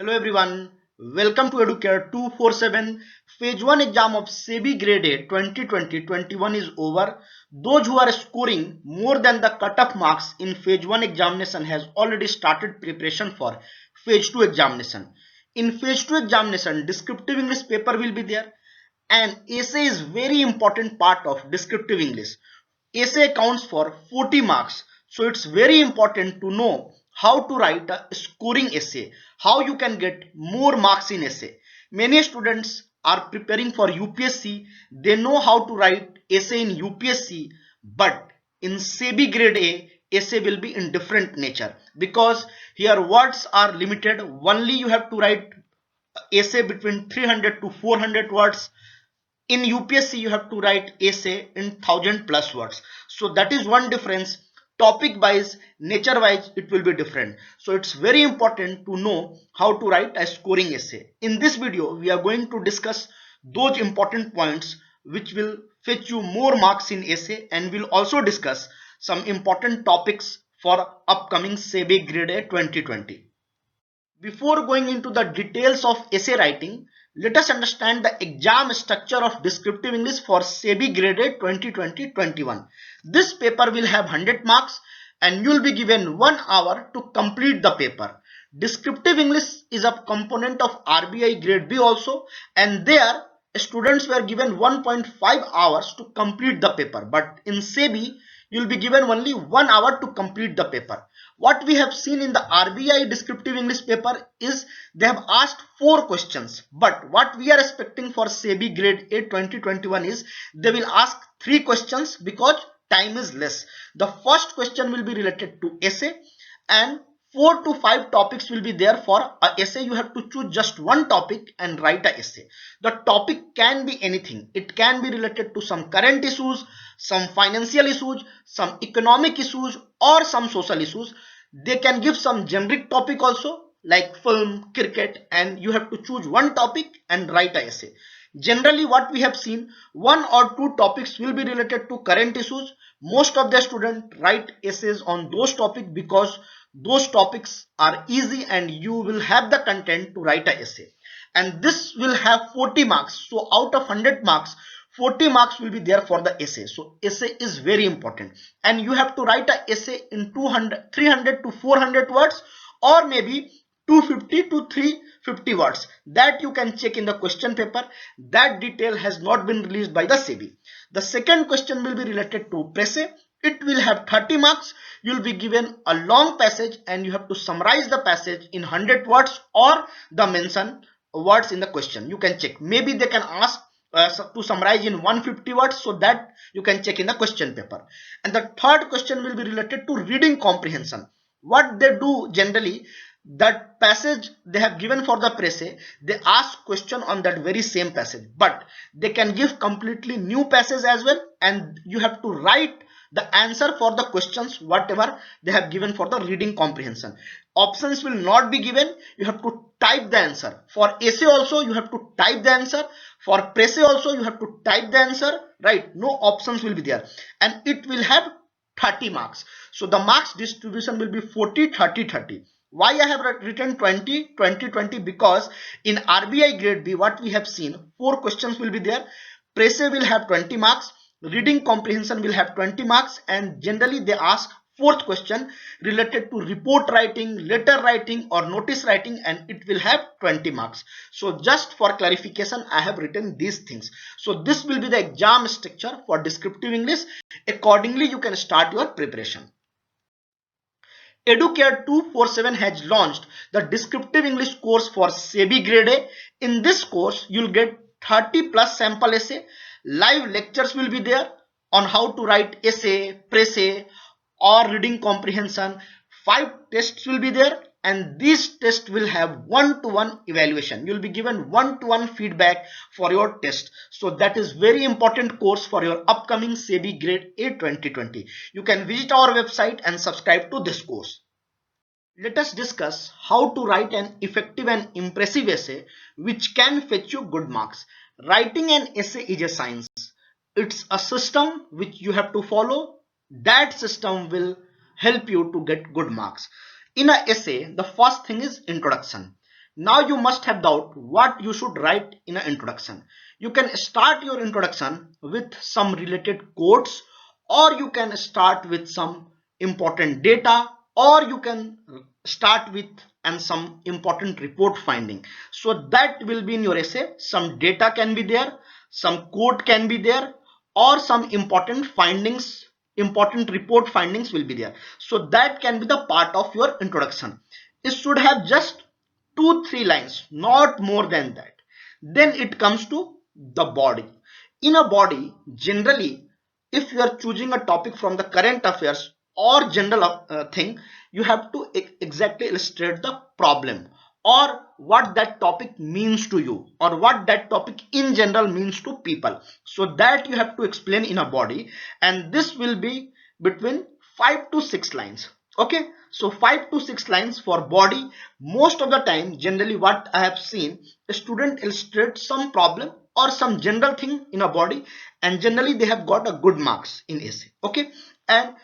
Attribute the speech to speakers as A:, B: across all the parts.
A: Hello everyone, welcome to Educare 247. Phase 1 exam of SEBI Grade A 2020-21 is over. Those who are scoring more than the cutoff marks in Phase 1 examination has already started preparation for Phase 2 examination. In Phase 2 examination, descriptive English paper will be there, and essay is very important part of descriptive English. Essay counts for 40 marks. So it's very important to know how to write a scoring essay, how you can get more marks in essay. Many students are preparing for UPSC. They know how to write essay in UPSC, but in SEBI grade A, essay will be in different nature because here words are limited. Only you have to write essay between 300 to 400 words. In UPSC you have to write essay in 1000 plus words. So that is one difference. Topic wise, nature wise, it will be different. So it's very important to know how to write a scoring essay. In this video we are going to discuss those important points which will fetch you more marks in essay, and we'll also discuss some important topics for upcoming SEBI grade A 2020. Before going into the details of essay writing, let us understand the exam structure of descriptive English for SEBI graded 2020-21. This paper will have 100 marks and you will be given 1 hour to complete the paper. Descriptive English is a component of RBI grade B also, and there students were given 1.5 hours to complete the paper, but in SEBI you will be given only 1 hour to complete the paper. What we have seen in the RBI descriptive English paper is they have asked 4 questions, but what we are expecting for SEBI grade A 2021 is they will ask 3 questions because time is less. The first question will be related to essay, and 4 to 5 topics will be there for a essay. You have to choose just one topic and write a essay. The topic can be anything. It can be related to some current issues, some financial issues, some economic issues, or some social issues. They can give some generic topic also like film, cricket, and you have to choose one topic and write a essay. Generally what we have seen, 1 or 2 topics will be related to current issues. Most of the students write essays on those topics because those topics are easy and you will have the content to write a essay, and this will have 40 marks. So out of 100 marks, 40 marks will be there for the essay. So essay is very important, and you have to write a essay in 300 to 400 words, or maybe 250 to 350 words. That you can check in the question paper. That detail has not been released by the SEBI. The second question will be related to Presse. It will have 30 marks. You will be given a long passage and you have to summarize the passage in 100 words or the mention words in the question. You can check. Maybe they can ask to summarize in 150 words, so that you can check in the question paper. And the third question will be related to reading comprehension. What they do generally, that passage they have given for the Presse, they ask question on that very same passage, but they can give completely new passage as well, and you have to write the answer for the questions whatever they have given for the reading comprehension. Options will not be given. You have to type the answer. For essay also you have to type the answer. For Presse also you have to type the answer, right? No options will be there, and it will have 30 marks. So the marks distribution will be 40 30 30. Why I have written 20 20 20? Because in RBI grade B what we have seen, 4 questions will be there. Presse will have 20 marks, reading comprehension will have 20 marks, and generally they ask fourth question related to report writing, letter writing, or notice writing, and it will have 20 marks. So just for clarification I have written these things. So this will be the exam structure for descriptive English. Accordingly you can start your preparation. Educare 247 has launched the descriptive English course for SEBI grade A. In this course you'll get 30 plus sample essay. Live lectures will be there on how to write essay, Presse, or reading comprehension. 5 tests will be there, and these tests will have one-to-one evaluation. You will be given one-to-one feedback for your test. So that is very important course for your upcoming SEBI grade A 2020. You can visit our website and subscribe to this course. Let us discuss how to write an effective and impressive essay which can fetch you good marks. Writing an essay is a science. It's a system which you have to follow. That system will help you to get good marks. In an essay, the first thing is introduction. Now you must have doubt what you should write in an introduction. You can start your introduction with some related quotes, or you can start with some important data, or you can start with and some important report finding. So that will be in your essay. Some data can be there, some quote can be there, or some important findings, important report findings will be there. So that can be the part of your introduction. It should have just 2-3 lines, not more than that. Then it comes to the body. In a body, generally, if you are choosing a topic from the current affairs or general thing, you have to exactly illustrate the problem, or what that topic means to you, or what that topic in general means to people. So that you have to explain in a body, and this will be between 5 to 6 lines. Okay, so 5 to 6 lines for body. Most of the time, generally what I have seen, a student illustrates some problem or some general thing in a body, and generally they have got a good marks in essay. Okay, and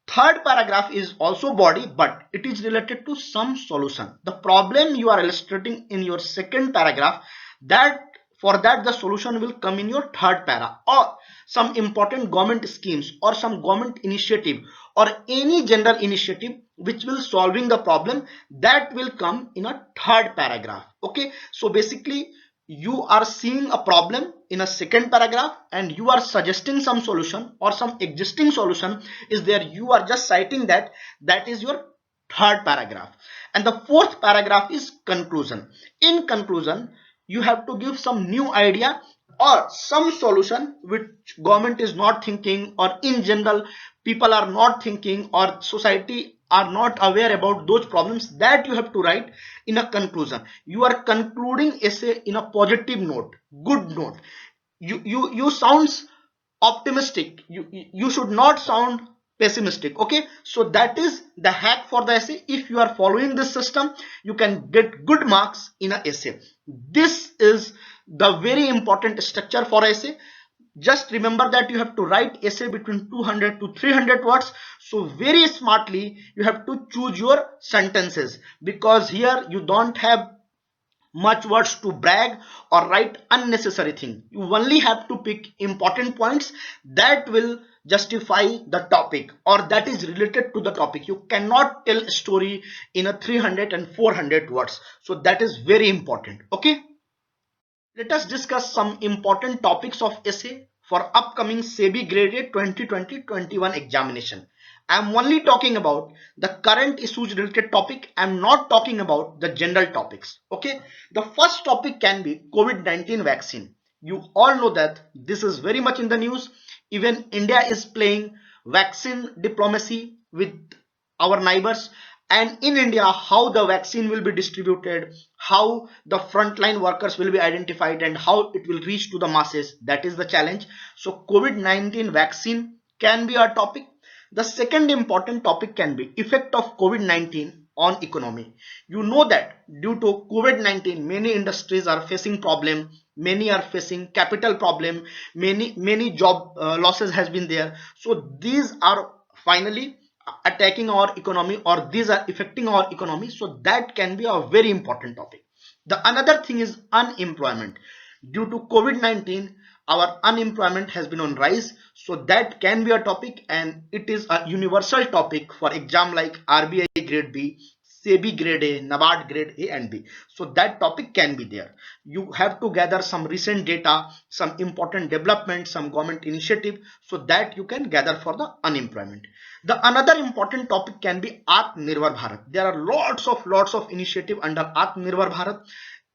A: third paragraph is also body, but it is related to some solution. The problem you are illustrating in your second paragraph, that for that the solution will come in your third para, or some important government schemes or some government initiative or any general initiative which will solving the problem, that will come in a third paragraph. Okay, so basically you are seeing a problem in a second paragraph and you are suggesting some solution or some existing solution is there, you are just citing that. That is your third paragraph. And the fourth paragraph is conclusion. In conclusion, you have to give some new idea or some solution which government is not thinking, or in general people are not thinking, or society are not aware about those problems, that you have to write in a conclusion. You are concluding essay in a positive note, good note. You sounds optimistic. You should not sound pessimistic. Okay, so that is the hack for the essay. If you are following this system, you can get good marks in an essay. This is the very important structure for essay. Just remember that you have to write essay between 200 to 300 words. So very smartly you have to choose your sentences, because here you don't have much words to brag or write unnecessary thing. You only have to pick important points that will justify the topic or that is related to the topic. You cannot tell a story in a 300 and 400 words. So that is very important. Okay, let us discuss some important topics of essay for upcoming SEBI graded 2020-21 examination. I am only talking about the current issues related topic. I am not talking about the general topics. Okay, the first topic can be COVID-19 vaccine. You all know that this is very much in the news. Even India is playing vaccine diplomacy with our neighbors, and in India how the vaccine will be distributed, how the frontline workers will be identified, and how it will reach to the masses, that is the challenge. So COVID-19 vaccine can be a topic. The second important topic can be effect of COVID-19 on economy. You know that due to COVID-19 many industries are facing problem, many are facing capital problem, many job losses has been there. So these are finally attacking our economy, or these are affecting our economy. So that can be a very important topic. The another thing is unemployment. Due to COVID-19 our unemployment has been on rise. So that can be a topic, and it is a universal topic for exam like RBI grade B, SEBI grade A, NABARD grade A and B. So that topic can be there. You have to gather some recent data, some important development, some government initiative, so that you can gather for the unemployment. The another important topic can be Atmanirbhar Bharat. There are lots of initiative under Atmanirbhar Bharat.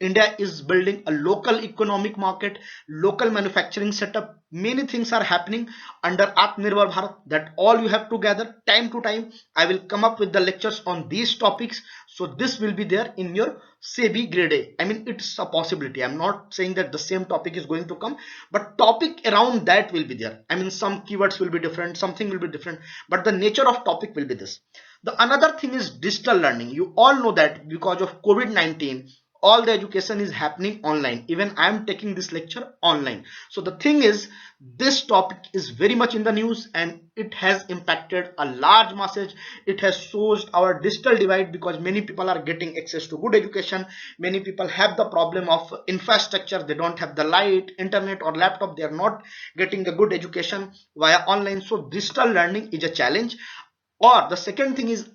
A: India is building a local economic market, local manufacturing setup. Many things are happening under Atmanirbhar Bharat, that all you have to gather time to time. I will come up with the lectures on these topics. So this will be there in your SEBI grade A. I mean, it's a possibility. I'm not saying that the same topic is going to come, but topic around that will be there. I mean, some keywords will be different, something will be different, but the nature of topic will be this. The another thing is digital learning. You all know that because of COVID-19, all the education is happening online. Even I am taking this lecture online. So the thing is, this topic is very much in the news and it has impacted a large masses. It has shows our digital divide, because many people are getting access to good education. Many people have the problem of infrastructure. They don't have the light, internet or laptop. They are not getting the good education via online. So digital learning is a challenge. Or the second thing is,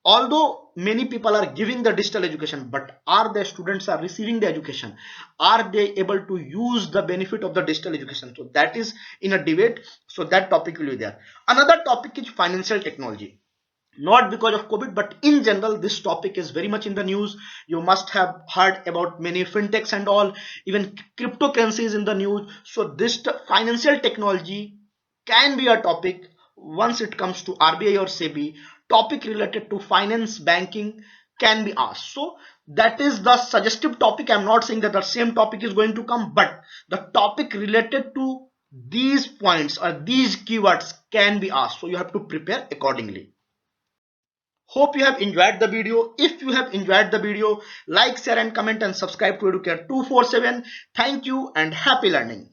A: although many people are giving the digital education, but are the students are receiving the education? Are they able to use the benefit of the digital education? So that is in a debate. So that topic will be there. Another topic is financial technology. Not because of COVID, but in general, this topic is very much in the news. You must have heard about many fintechs and all, even cryptocurrencies in the news. So this financial technology can be a topic once it comes to RBI or SEBI. Topic related to finance, banking can be asked. So that is the suggestive topic. I'm not saying that the same topic is going to come, but the topic related to these points or these keywords can be asked. So you have to prepare accordingly. Hope you have enjoyed the video. If you have enjoyed the video, like, share and comment and subscribe to Educare 247. Thank you and happy learning.